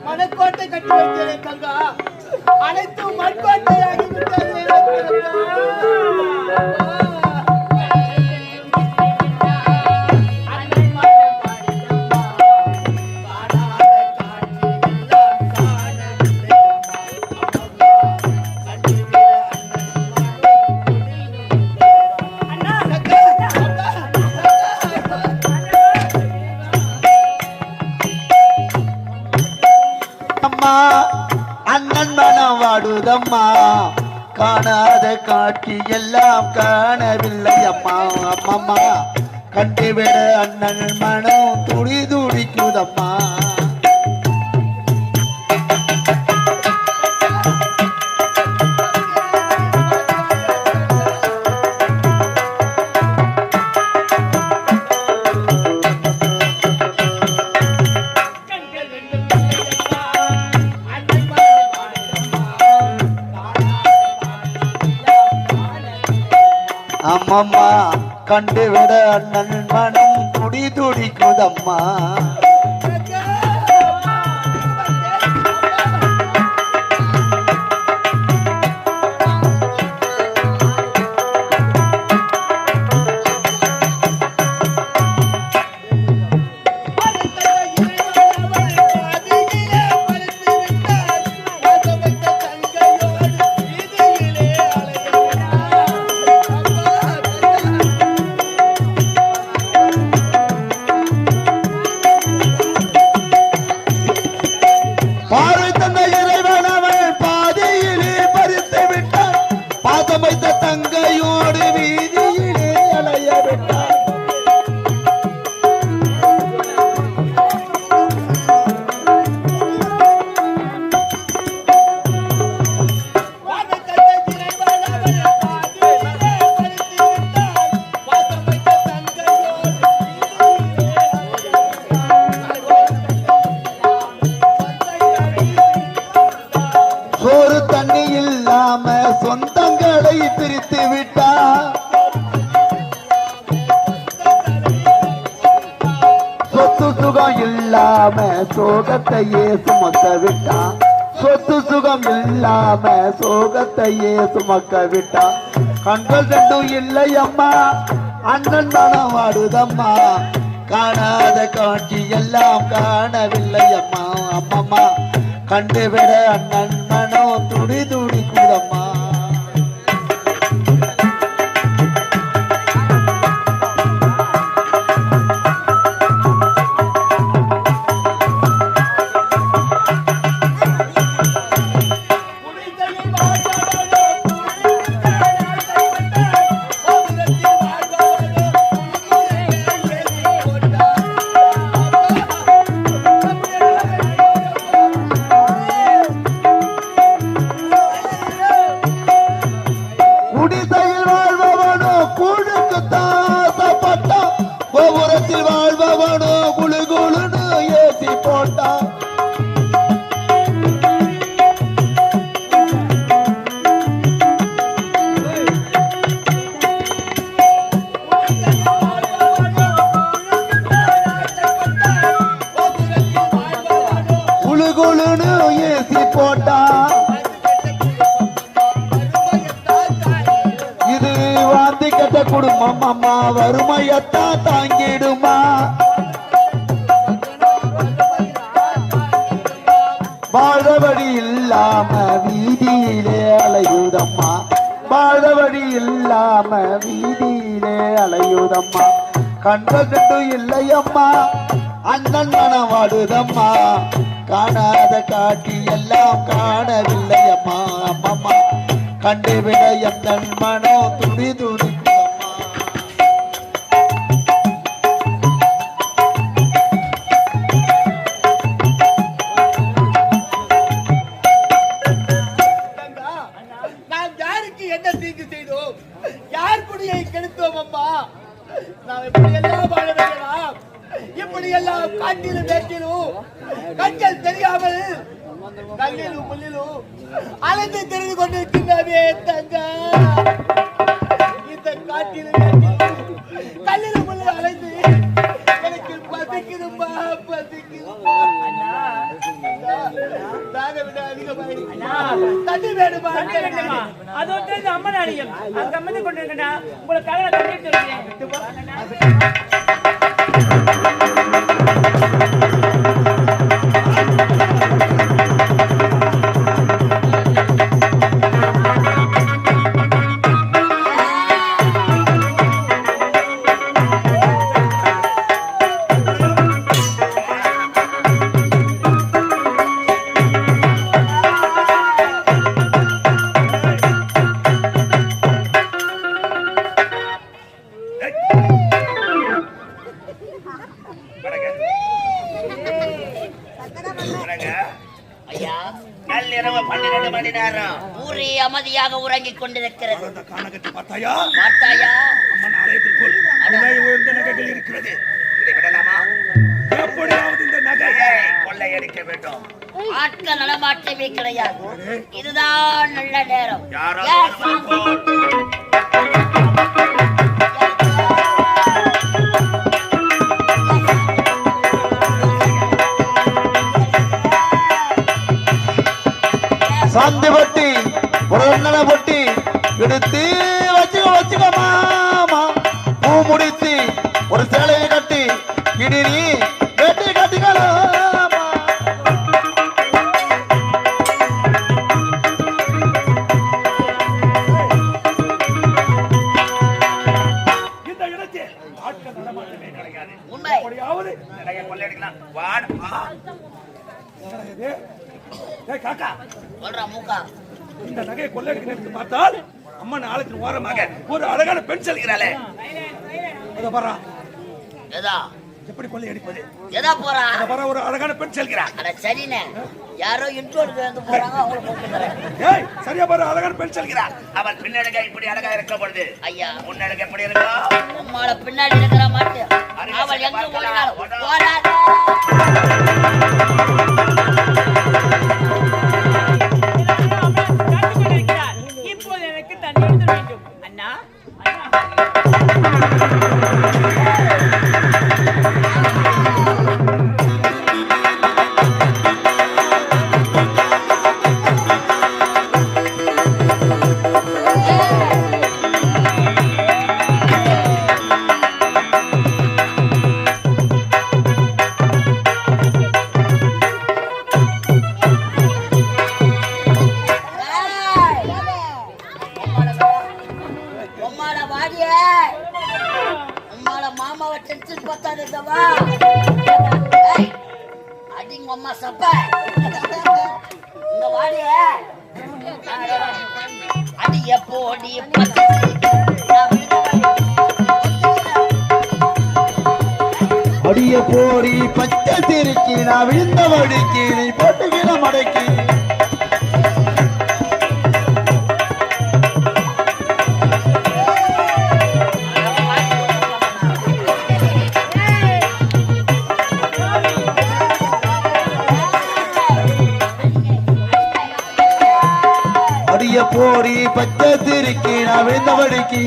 மனக்கோட்டை கட்டி வைக்கிறேன் தங்கா. அனைத்தும் மண்கோட்டையாகி விட்டது. அண்ணன் மனம் வாடுதம்மா, காணாத காட்சி எல்லாம் காணவில்லை அம்மா. அம்மம்மா கண்டுவிட அண்ணன் மனம் துடி துடிக்குதம்மா. அம்மம்மா கண்டுவிட அண்ணன் மனம் துடி துடிக்குதம்மா. தங்கையோடு வீதியிலே அலைய விட்டார். சோறு தண்ணி இல்லாம சொந்தங்களை பிரித்து விட்டார். சொத்து சுகம் இல்லாம சோகத்தையே சுமக்க விட்டான். சொத்து சுகம் இல்லாம சோகத்தையே சுமக்க விட்டான். கண்கள் ரெண்டும் இல்லை அம்மா, அண்ணன் மனம் வாடுதம்மா. காணாத காட்சி எல்லாம் காணவில்லை அம்மா. அம்மம்மா கண்டுவிட அண்ணன் மனம் துடி துடிக்குதம்மா. கோபுரத்தில் வாழ்பவனோ குழு குழுன்னு ஏசி போட்டான். குழு குழுன்னு ஏசி போட்டான். இது வாந்தி கட்ட குடும்பம் அம்மா, வறுமையத்தான் தாங்கிடுமா. வாழவழி இல்லாம வீதியிலே அலையுதம்மா. வாழவழி இல்லாம வீதியிலே அலையுதம்மா. கண்கள் ரெண்டும் இல்லையம்மா, அண்ணன் மனம் வாடுதம்மா. காணாத காட்சி எல்லாம் காணவில்லை அம்மா. அம்மம்மா கண்டுவிட என் மனம் துடி துடி. என்ன தீங்கு செய்தோம்? யார் குடியை கெடுத்தோம் அம்மா? நான் இப்படி எல்லாம் வாழ வேண்டாம். இப்படி எல்லாம் காட்டிலும் வேட்டிலும் கண்கள் தெரியாமல் கல்லிலும் முள்ளிலும் அலைந்து தெரிந்து கொண்டிருக்கின்றவே தங்கா. இந்த காட்டிலும் வேட்டிலும் கல்லிலும் முள்ளிலும் அலைந்து எனக்கு பசிக்குதும்பா பசிக்குதும்பா. தாக விட அதிகமாயிடுச்சு. தண்ணி வேணுமா? அது வந்து இந்த அம்மன் ஆலயம் அங்க அம்மனை கொண்டு இருக்கா உங்களுக்காக நான் தண்ணி எடுத்து நள்ளிரவு 12 மணி நேரம் ஊரே அமைதியாக உறங்கிக் கொண்டிருக்கிறது. பார்த்தாயா? பார்த்தாயா? அம்மன் ஆலயத்திற்குள் விலை உயர்ந்த நகைகள் இருக்கிறது. இதை விடலாமா? எப்படியாவது இந்த நகையை கொள்ளையடிக்க வேண்டும். ஆட்கள் நடமாட்டமே கிடையாது. இதுதான் நல்ல நேரம். சாந்தி பொட்டி ஒரு எண்ணெய் பொட்டி எடுத்து வச்சுக்க மாமா. பூ முடித்து ஒரு சேலையை கட்டி இனி நீ வெட்டி கட்டிக்கலாமா. இந்த இடத்தில் ஆட்கள் நடமாட்டமே கிடையாது. உண்மை. எப்படியாவது நகையை கொள்ளையடிக்கலாம். வாடா. ஏய் காக்கா, சொல்றா மூக்கா. இந்த நகையை கொள்ளையடிக்க பார்த்தால் அம்மன் ஆலயத்தின் ஓரமாக ஒரு அழகான பெண் செல்கிறாளே. அத பாரா. எதா? எப்படி கொள்ளையடிப்பது? எதா போறா? அத பாரா, ஒரு அழகான பெண் செல்கிறாள். அட சரினே. யாரோ இன்ட்ரோடுக்கு வந்து போறாங்க, அவங்கள போட்டுறேன். ஏய் சரியா பாரு, அழகான பெண் செல்கிறாள். அவள் பின்னழகை இப்படி அழகா இருக்க பொழுது ஐயா முன்னழகு எப்படி இருக்கும்? உம்மால பின்னாடி இருக்கிற மாட்டு அவள் எங்க ஓடினாலும் ஓடாத. இப்போது எனக்கு தண்ணி எடுத்து வேண்டும் அண்ணா. அடிங்க அம்மா சப்ப இந்த வாடிய அடிய போடி அடிய போடி பச்சை சிரிக்கி நான் விழுந்த வடிக்கு நீ போட்டுக்கிற மடக்கி. அடிய போடி பச்சை சிரிக்கி நான் விழுந்த வடிக்கு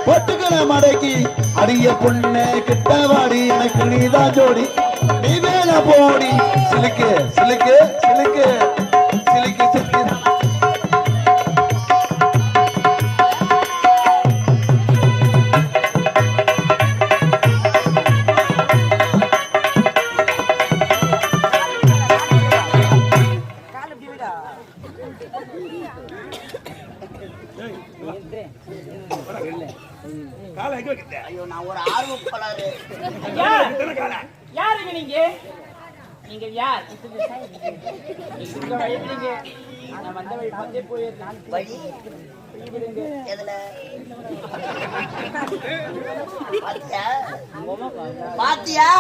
போட்டுக்கிற மடக்கி. அடிய பொண்ணு கிட்டவாடி எனக்கு நீதான் ஜோடி நீ வேணா போடி. சிலுக்கு சிலுக்கு சிலுக்கு சிலுக்கு சிலுக்கு. காலை எங்க வைக்கிற? ஐயோ நான் ஒரு ஆர்வப்படாது. யாருங்க நீங்க? நீங்க யார்? நீங்க வயதுங்க. நான் வந்த வழி பந்தே போயிருந்தேன். வழி எதுல பாத்தியா? பாத்தியா?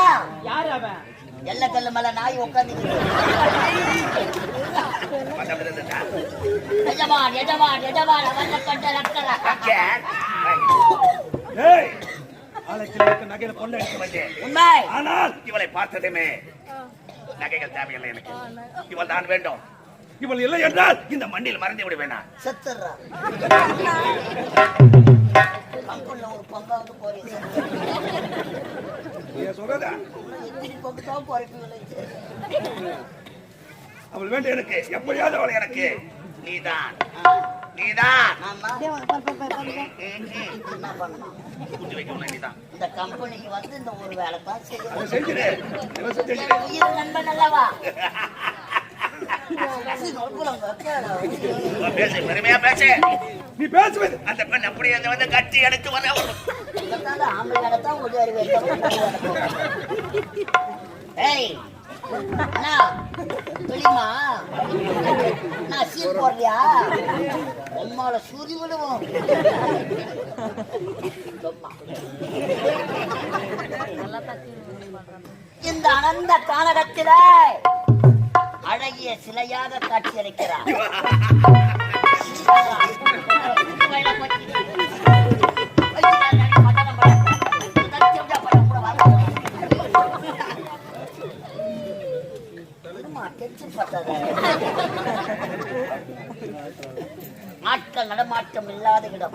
யார் அவன்? எல்ல கல்லு மேல நாய் உட்காந்து எஜமான் எஜமான் எஜமான் அவன் கட்ட ரக்கல. ஆலயத்தில் இருக்க நகையில கொள்ள எடுக்க வந்தேன். உண்மை. ஆனால் இவளை பார்த்ததுமே நகைகள் தேவையில்லை எனக்கு. இவள் தான் வேண்டும். இவள் இல்லை என்றால் இந்த மண்ணில் மறந்து விடுவேனா? செத்துறா. கம்புள்ள ஒரு பங்காவது போறீங்க. நீ சொல்றதா? எத்தனை பங்கு தான் போறீங்க? அவள் வேண்டும் எனக்கு. எப்படியாவது அவள் எனக்கு. நீதான். நீதான். என்ன பண்ணணும்? குட்டி வைக்கணும் நீதான். இந்த கம்பெனிக்கு வந்து இந்த ஒரு வேலை தான் அதை செஞ்சிரு. இவன் செஞ்சிரு. உயிர் நண்பன் அல்லவா? பேசு, பெருமையா பேசு. நீ பேசுவது அந்த பெண் அப்படியே வந்து கட்டி எடுத்து வர ஆம்பளைத்தான் உதவி ஏய் அண்ணா தெரியுமா நான் சீர் போடுறியா உம்மால சூரி விடுவோம். இந்த அனந்த கானகத்தில அழகிய சிலையாக காட்சியளிக்கிறார். ஆட்கள் நடமாட்டம் இல்லாத இடம்.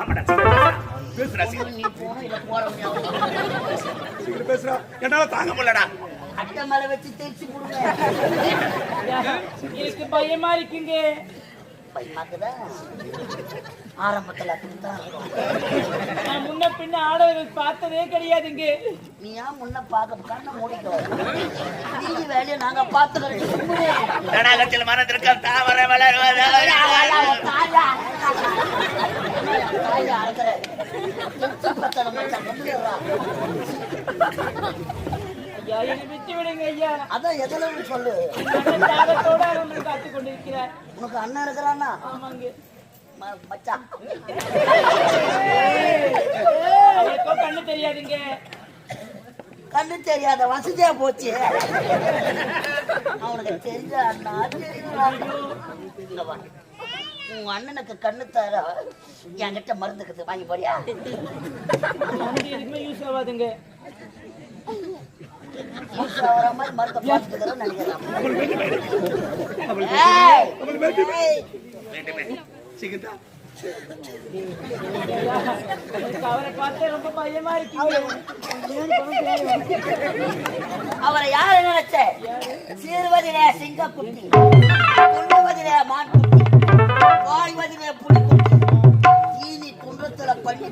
நீ போகணும் இல்ல போற முடியாது. என்னால தாங்க முடியலடா. அட்டை மேல வச்சு தேய்ச்சி கொடுங்க. எனக்கு பயமா இருக்குங்க. பயமாக்குதா? ஆரம்பத்துல அப்படித்தான் இருக்கும். நான் முன்ன பின்ன ஆடவர்கள் பார்த்ததே கிடையாதுங்க. நீ ஏன் முன்ன பார்க்க கண்ணை மூடிக்கோ. நீங்க வேலையை நாங்க பார்த்துக்கிறோம். தடாகத்தில் மரத்திற்கு தாமரை வளர்வது. ஐயா என்னை விட்டு விடுங்க ஐயா. அதான் எதுல சொல்லு. தியாகத்தோட அவர்கள் காத்துக் கொண்டிருக்கிறார். உனக்கு அண்ணன் இருக்கிறான்னா? ஆமாங்க. மச்சான் அவருக்கோ கண்ணு தெரியாதுங்க. கண்ணு தெரியாத வசதியா போச்சு. அவனுக்கு தெரிஞ்ச அண்ணா உங்க அண்ணனுக்கு கண்ணு தர என்கிட்ட மருந்துக்குது வாங்கி போறியா? எதுவுமே யூஸ் ஆகாதுங்க. யூஸ் ஆகிற மாதிரி மருந்தை பார்த்துக்கிறோம் நினைக்கிறேன். அவரை பார்த்தா ரொம்ப பயமா இருக்கு. அவரை யாரு நினைச்ச? சீர்வதிலே சிங்கக்குட்டி, துண்டுவதிலே மான்குட்டி, வாழ்வதிலே புலிக்குட்டி, தீனி குன்றத்துல பண்ணி